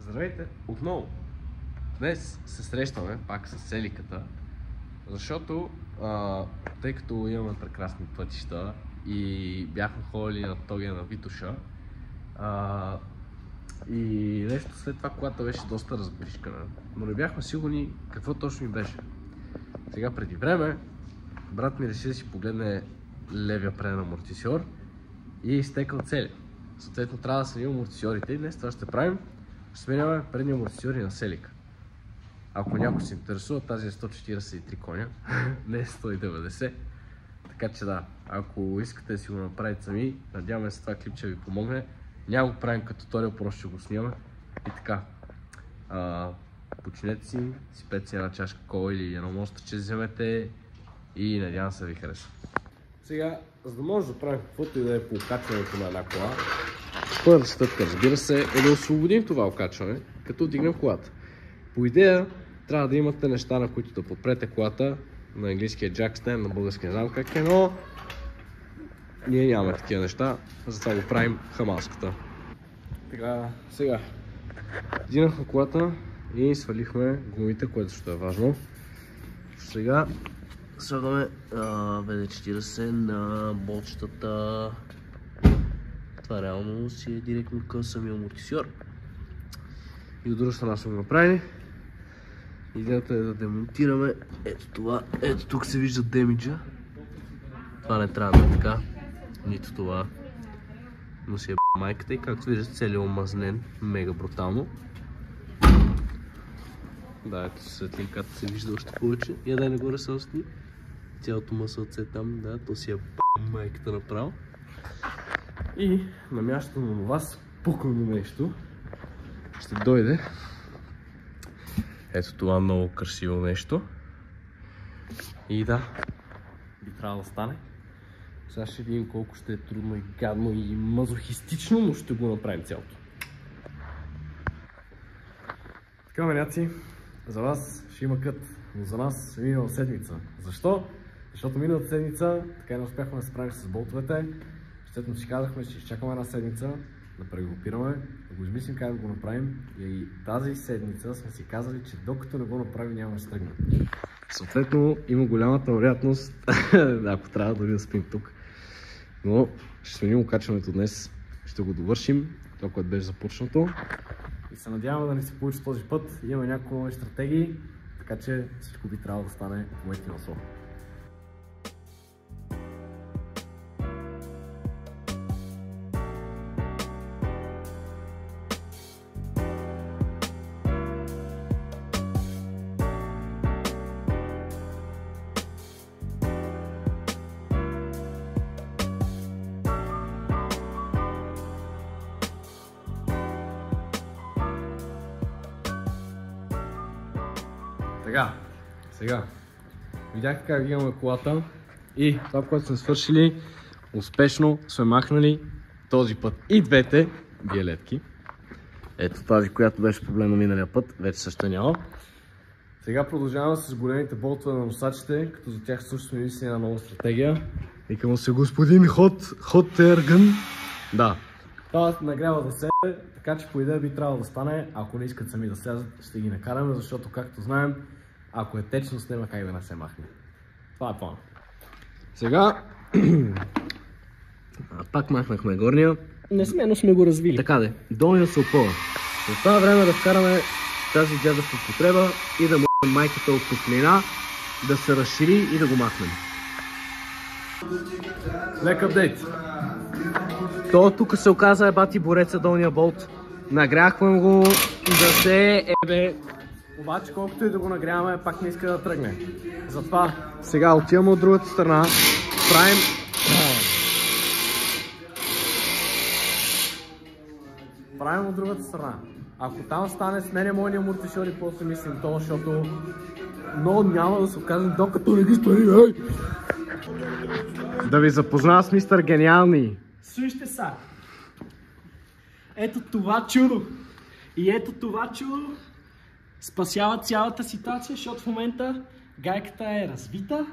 Здравейте отново! Днес се срещаме пак с Селиката, защото тъй като имаме прекрасни пътища и бяхме ходили на Тогия на Витоша и нещо след това колата беше доста разборишкана, но не бяхме сигурни какво точно ми беше. Сега преди време брат ми реши да си погледне левия преден амортисьор и изтекал цели. Съответно трябва да сменим амортисьорите и днес това ще правим. Ще сменяме предни амортисьори на Селика. Ако някой се интересува, тази е 143 коня, не е 190. Така че да, ако искате да си го направите сами, надяваме се това клипче ви помогне. Няма го правим като туториал, просто ще го снимаме. И така, починете си, сипете си една чашка кола или едно мостъче вземете и надявам се да ви хареса. Сега, за да може да правим каквото и да е по окачването на една кола, първа стъпка, разбира се, е да освободим това окачване, като вдигнем колата. По идея, трябва да имате неща, на които да подпрете колата. На английския джакстен, на български не знам как е, но ние нямаме такива неща, затова го правим хамалската. Така, сега вдигнахме колата и свалихме гумите, което ще е важно. Сега слагаме WD-40 на болчетата. Това реално си е директно към самия амортисьор. И от друга страна сме го направили. Идеята е да демонтираме ето това. Ето тук се вижда демиджа. Това не трябва да е така. Нито това. Но си е майката и както виждате целият омазнен. Мега брутално. Да, ето светлинката се вижда още повече. Я дай нагоре сълсти. Цялото масълце там, да, то си е майката направо. И на мястото на това спукано нещо ще дойде ето това много красиво нещо. И да, би трябвало да стане. Сега ще видим колко ще е трудно и гадно и мазохистично, но ще го направим цялото. Така, маняци, за вас ще има кът, но за нас е минала седмица. Защо? Защото миналата седмица така не успяхме да се справим с болтовете. След си казахме, че изчакаме една седмица да прегрупираме, да го измислим как да го направим. И тази седмица сме си казали, че докато не го направим, няма да се тръгнем. Съответно има голямата вероятност, ако трябва да спим тук. Но ще сменим окачването днес, ще го довършим, това, което беше започнато. И се надяваме да не се получи този път. Имаме няколко нови стратегии, така че всичко би трябвало да стане в моите наслов. Сега, видяхте как имаме колата и това, което сме свършили, успешно сме махнали този път и двете биелетки. Ето тази, която беше проблем на миналия път, вече също няма. Сега продължаваме с големите болтове на носачите, като за тях също сме мисли една нова стратегия. Викам се господин Hot Ergen. Да, това нагрява за себе, така че по идея би трябвало да стане, ако не искат сами да слязат, ще ги накараме, защото както знаем, ако е течност, няма как да не се махне. Това е план. Сега пак махнахме горния. Не сме, но сме го развили. Така де, долния се опъва. За това време да вкараме тази дядъчна потреба и да му майката от топлина, да се разшири и да го махнем. Лек апдейт. То тук се оказа бати бореца долния болт. Нагряхме го да се ебе. Обаче колкото и да го нагряваме, пак не иска да тръгне. Затова сега отиваме от другата страна, правим от другата страна. Ако там стане, сменя моя амортисьор и после мислим това, защото много няма да се окажем докато не ги стои. Да ви запозная с мистер Гениални. Слушайте са. Ето това чудо. И ето това чудо спасява цялата ситуация, защото в момента гайката е развита,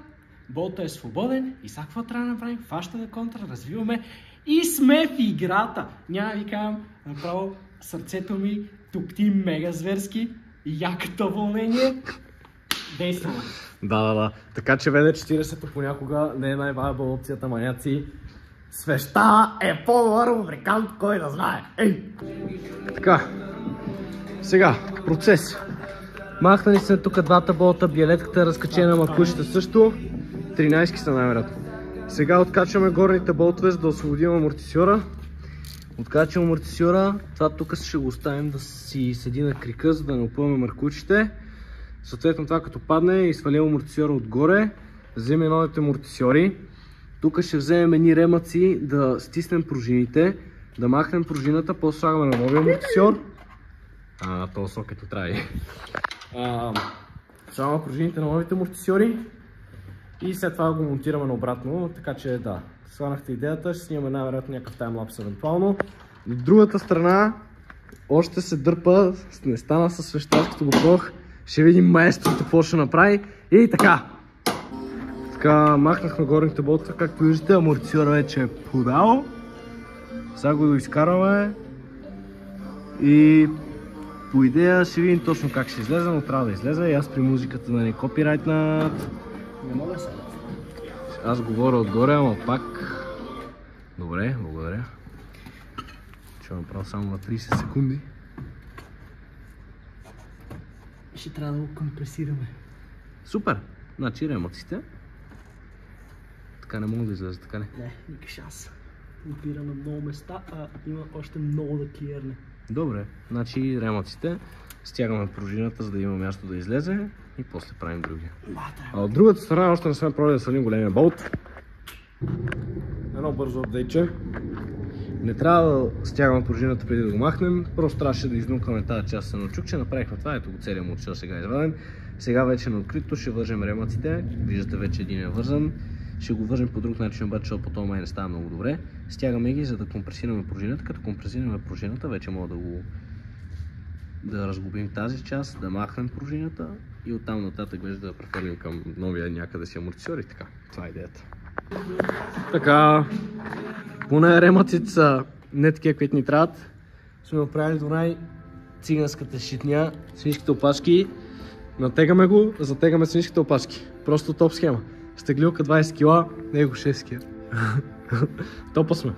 болтът е свободен и сега какво трябва да направим? Фащаме контра, развиваме и сме в играта. Няма ви казвам, направо сърцето ми топти мега зверски и якото вълнение. Действаме. Да. Така че ВД-40 понякога не е най-вайбъл опцията, маняци. Свеща е по-добър лубрикант, кой да знае. Ей! Така. Сега, процес. Махнали са тук двата болта, биелетката е разкачена, макушите също. 13 са най-вероятно. Сега откачваме горните болтове, за да освободим амортисьора. Откачваме амортисьора, това тук ще го оставим да си седи на крика, за да не опъваме маркучите. Съответно това като падне и свалим амортисьора отгоре, вземем новите амортисьори. Тук ще вземем едни ремъци да стиснем пружините, да махнем пружината, после слагаме на новия амортисьор. Това сокет не трябва. Слагаме пружините на новите амортисьори и след това го монтираме наобратно, така че да, схванахте идеята, ще снимаме най-вероятно някакъв таймлапс евентуално. От другата страна още се дърпа, не стана със свещарското го пох, ще видим маестрото какво ще направи и така. Така, махнахме горните болта, както виждате, амортисьора вече е подал. Сега го изкарваме и по идея ще видим точно как ще излезе, но трябва да излезе и аз при музиката да не копирайтнат. Не мога сега. Аз говоря отгоре, ама пак. Добре, благодаря. Ще направя само на 30 секунди. Ще трябва да го компресираме. Супер! Значи ремъците. Така не мога да излезе, така не? Не, никакъв шанс. Опира на много места, а има още много да клиерне. Добре, значи ремъците. Стягаме пружината, за да има място да излезе и после правим другия. А от другата страна още не сме пробвали да свалим големия болт. Едно бързо апдейтче. Не трябва да стягаме пружината преди да го махнем, просто трябваше да изнукаме тази част на чукче. Направихме това, ето го целият амортисьор сега е изваден. Сега вече на открито ще вържем ремъците. Виждате, вече един е вързан. Ще го вържем по друг начин, обаче, защото по този май не става много добре. Стягаме ги, за да компресираме пружината. Като компресираме пружината, вече мога да разгубим тази част, да махнем пружината и оттам нататък вече да прехвърлим към новия някъде си амортисьор и така. Това е идеята. Така, поне ремъците са не такива, които ни трябват. Сме направили до най-циганската щитня, свинските опашки. Натегаме го, затегаме свинските опашки. Просто топ схема. Стеглилка 20 кг, него 6 кг. Топа сме.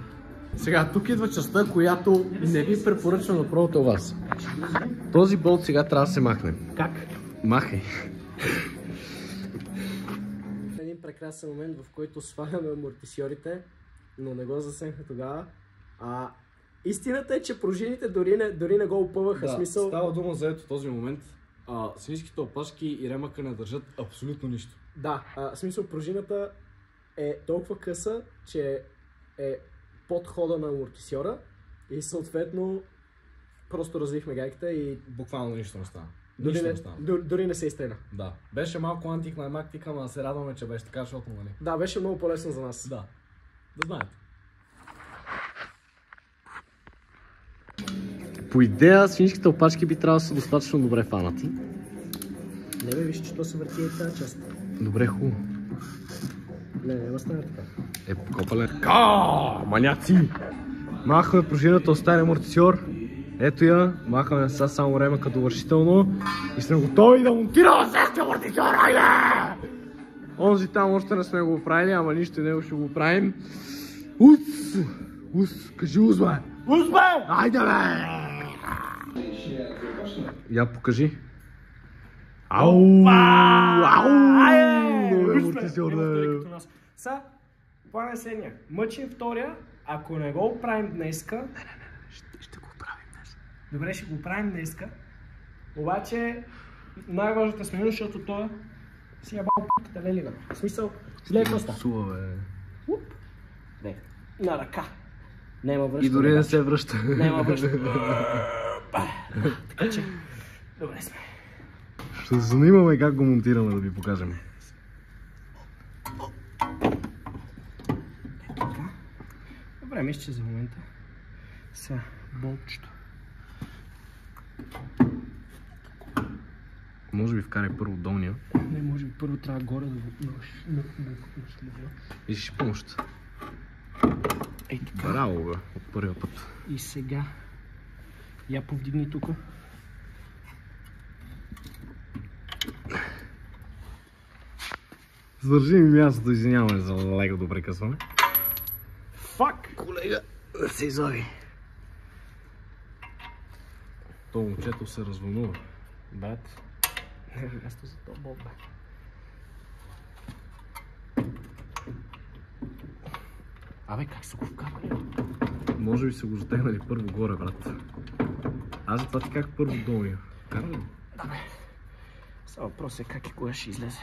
Сега, тук идва частта, която не ви препоръчвам да пробвате у вас. Този болт сега трябва да се махне. Как? Махай. Един прекрасен момент, в който сваляме амортисьорите, но не го засенхме тогава. Истината е, че пружините дори не го опъваха. Да, смисъл... става дума за ето този момент. Свинските опашки и ремъка не държат абсолютно нищо. Да, смисъл пружината е толкова къса, че е под хода на амортисьора и съответно просто развихме гайката и Буквално нищо не стана. дори не се изстреля. Да. Беше малко антиклаймактика, но се радваме, че беше така, защото нали. Да, беше много по-лесно за нас. Да. Да знаете. По идея, свинските опашки би трябвало да са достатъчно добре фанати. Не бе, виж, че то се върти и тази част. Добре, хубаво. Не стане така. Покопале. Маняци! Махаме пружината, оставя амортисьор. Ето я, махаме сега само ремъка довършително и сме готови да монтираме следващия амортисьор, айде! Онзи там още не сме го правили, ама нищо него ще го правим. Кажи уз, бе! Уз, бе! Айде, бе! Я покажи. Ау! Нови амортисьор, бе! Са, план е следния. Мъчим втория, ако не го оправим днеска... Ще го оправим днес. Добре, ще го оправим днеска. Обаче, най-важната сме, защото той си е бал пъката, лели га. В смисъл, леко ста. Сува, бе. Не, на ръка. Нема връща. И дори не се връща. Нема връща. Така че, добре сме. Ще се занимаме как го монтираме, да ви покажем. Добре, мисля, че за момента. Сега, болтчето. Може би вкарай първо долния. Не, може би първо трябва горе да го Виждаш помощ. Ей така. Браво, бе, от първия път. И сега Я повдигни тук. Задържи ми мястото, извиняваме за лекото прекъсване. Фак! Колега, да се излаги. То момчето се развълнува. Брат, не е място за това болт, бе. Абе, как са го вкарали? Може би са го затегнали първо горе, брат. Аз затова ти как първо долу я. Карай ли? Да, бе. Сега въпрос е как и кога ще излезе.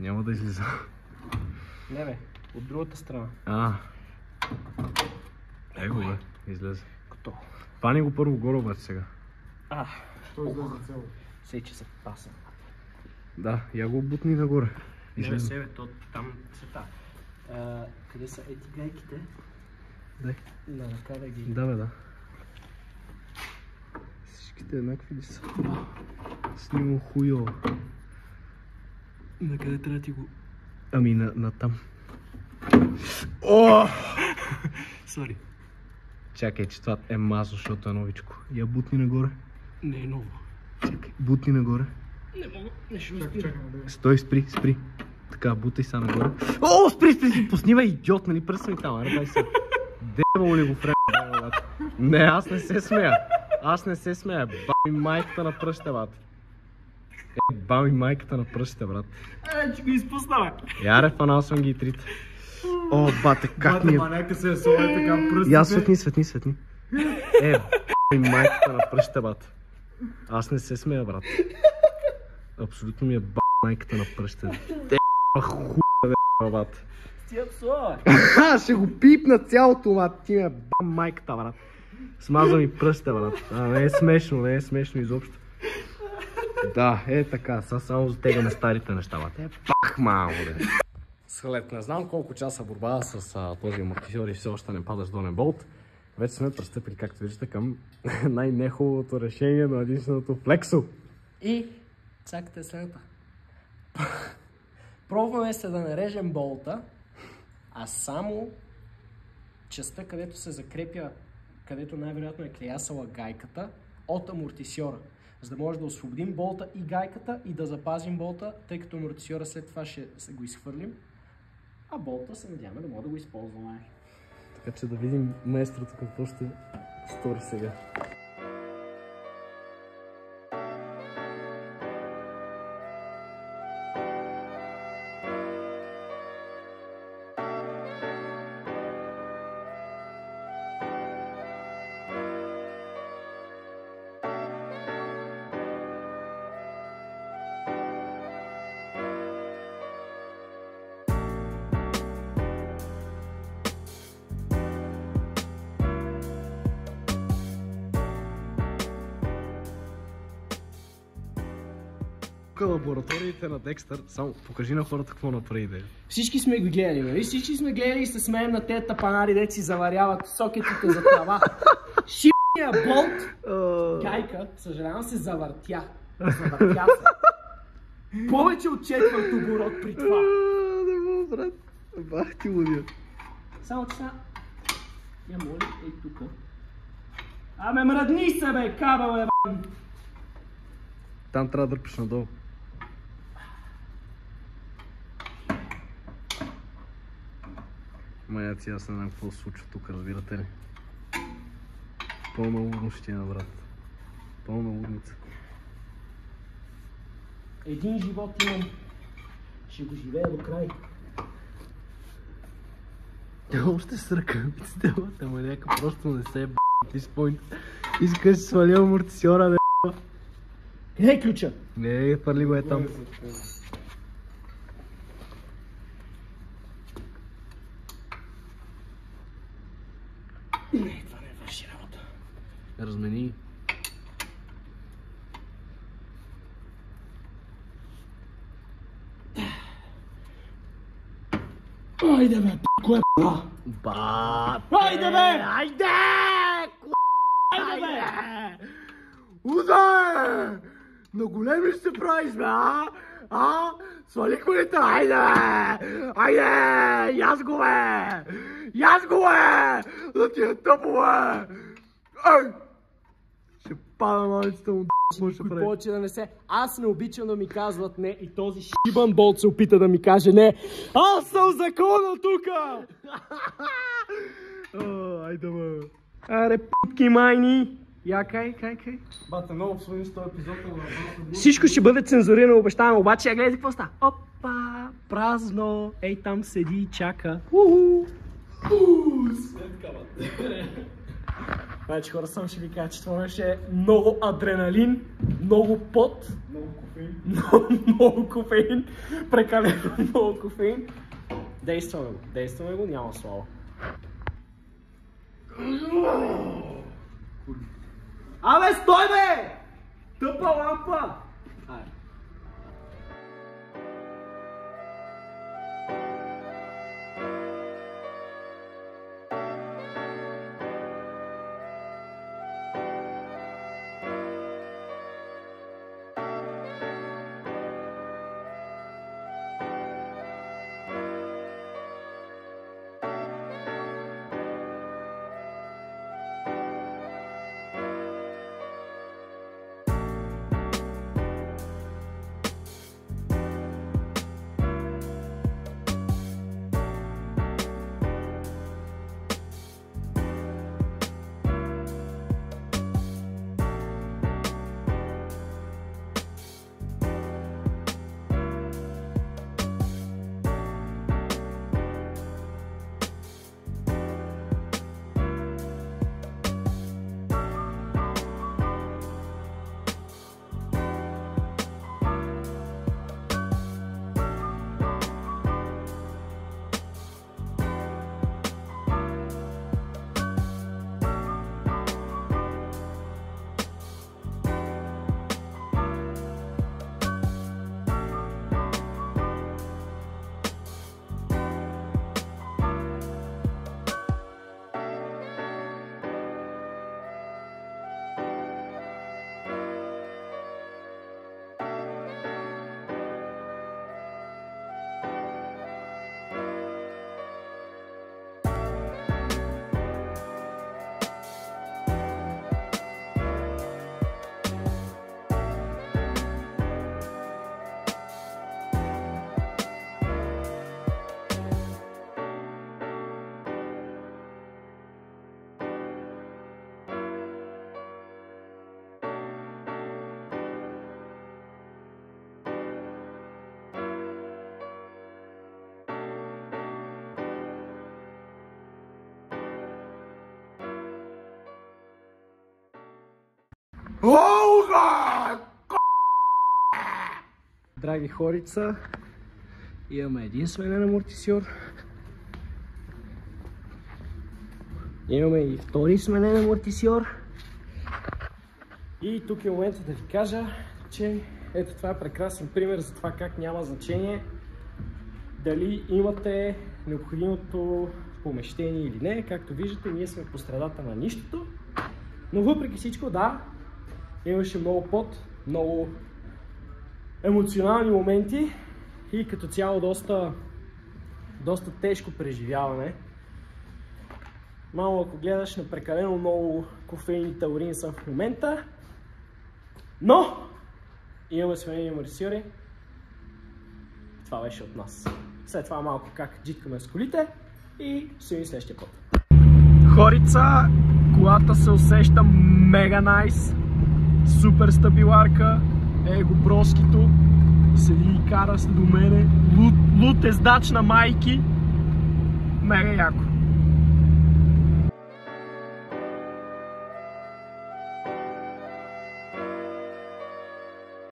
Няма да излиза. Не, бе, от другата страна. Его, бе, излезе. Готово. Пани го първо горе, обаче сега. Той излезе цяло. Сей, че се паса. Да, я го бутни нагоре. Не, бе, себе, то там цвета. Къде са ети гайките? Дай. На ръка да ги... Да, бе, да. Всичките еднакви ли са? Снимам хуйово. На къде трябва да ти го... Ами на там. О! Сори. Чакай, че това е мазо, защото е новичко. Я бутни нагоре. Не е ново. Чакай, бутни нагоре. Не мога, не ще успира. Стой, спри. Така, бутай са нагоре. О, спри! Поснимай, идиот, нали пръсна ми там, дай се. Дебало ли го френ? Не, аз не се смея. Баби майката на пръщите, брат. Баби майката на пръщите, брат. Че го изпусна, бе. Яре, фанал съм ги и трите. О, бате, как ми е... Маняка се е солай така пръстите. Я светни. Баби майката на пръщите, брат. Аз не се смея, брат. Абсолютно ми е баби майката на пръщите. Хуй, брат. Тия псова, Ще го пипна цялото, брат. Ти ме бам майката, брат. Смаза ми пръстите, брат. Не е смешно изобщо. Да, е така. Сега само затегаме старите неща, брат. Пах малко, бе. След не знам колко часа борба с този амортисьор и все още не падаш долен болт, вече сме пристъпили, както виждате, към най-нехубавото решение на единственото флексо. И цаката е следната. Пробваме се да нарежем болта, а само частта, където се закрепя, където най-вероятно е клеясала гайката от амортисьора. За да може да освободим болта и гайката и да запазим болта, тъй като амортисьора след това ще го изхвърлим, а болта се надяваме да може да го използваме. Така че да видим маестрото какво ще стори сега. Лабораториите на Декстър, само покажи на хората какво направи, бе. Всички сме го гледали, нали? Всички сме гледали и се смеем на тези тапанари, дето си заваряват сокетите за трава. Шибния болт, гайка, съжалявам се, завъртя. Завъртя се. Повече от четвърт оборот при това. Не мога, брат. Бах ти лудия. Само че сега... Я моли, ей тука. Аме мръдни се, бе, кабел е, бе. Там трябва да дърпиш надолу. Маяци, аз не знам какво се случва тук, разбирате ли? Пълна луднощина, брат. Пълна лудница. Един живот имам. Ще го живея до край. Тя още с ръкавиците, бата, маняка просто не се е ти спойнт. Искаш да свали амортисьора, бе. Къде е ключа? Не, хвърли го е там. Не, това не върши работа. Размени. Айде, бе, кое е? Ба! Айде, бе! Айде! Айде, бе! Удай! На големи ще се правиш, бе, а? Свали колите, айде, бе! Айде! Яз го, бе! Яз го, бе! Да ти е тъпо, бе! Ай! Ще пада на улицата му, ще Кой прави. повече да не се... Аз не обичам да ми казват не и този шибан болт се опита да ми каже не. Аз съм закона тука! Айде ма. Аре, путки майни! Я кай. Бате, много обсъдим с този епизод на Бата. Всичко ще бъде цензурирано, обещавам, обаче я гледай какво става. Опа, празно, ей там седи и чака. Уху! Значи хора, само ще ви кажа, че това беше много адреналин, много пот, Много кофеин. много кофеин, прекалено много кофеин. Действаме го, няма слава. Абе, стой бе! Тъпа лампа! Айде. Драги хорица, имаме един сменен амортисьор. Имаме и втори сменен амортисьор. И тук е момента да ви кажа, че ето това е прекрасен пример за това как няма значение дали имате необходимото помещение или не. Както виждате, ние сме по средата на нищото. Но въпреки всичко, да, имаше много пот, много емоционални моменти и като цяло доста тежко преживяване. Мамо, ако гледаш, на прекалено много кофеин и таурин са в момента, но имаме сменени амортисьори. Това беше от нас. След това малко как джиткаме с колите и се видим следващия път. Хорица, колата се усеща мега найс, супер стабиларка, его броскито, седи и кара до мене, лут ездач на майки, мега яко.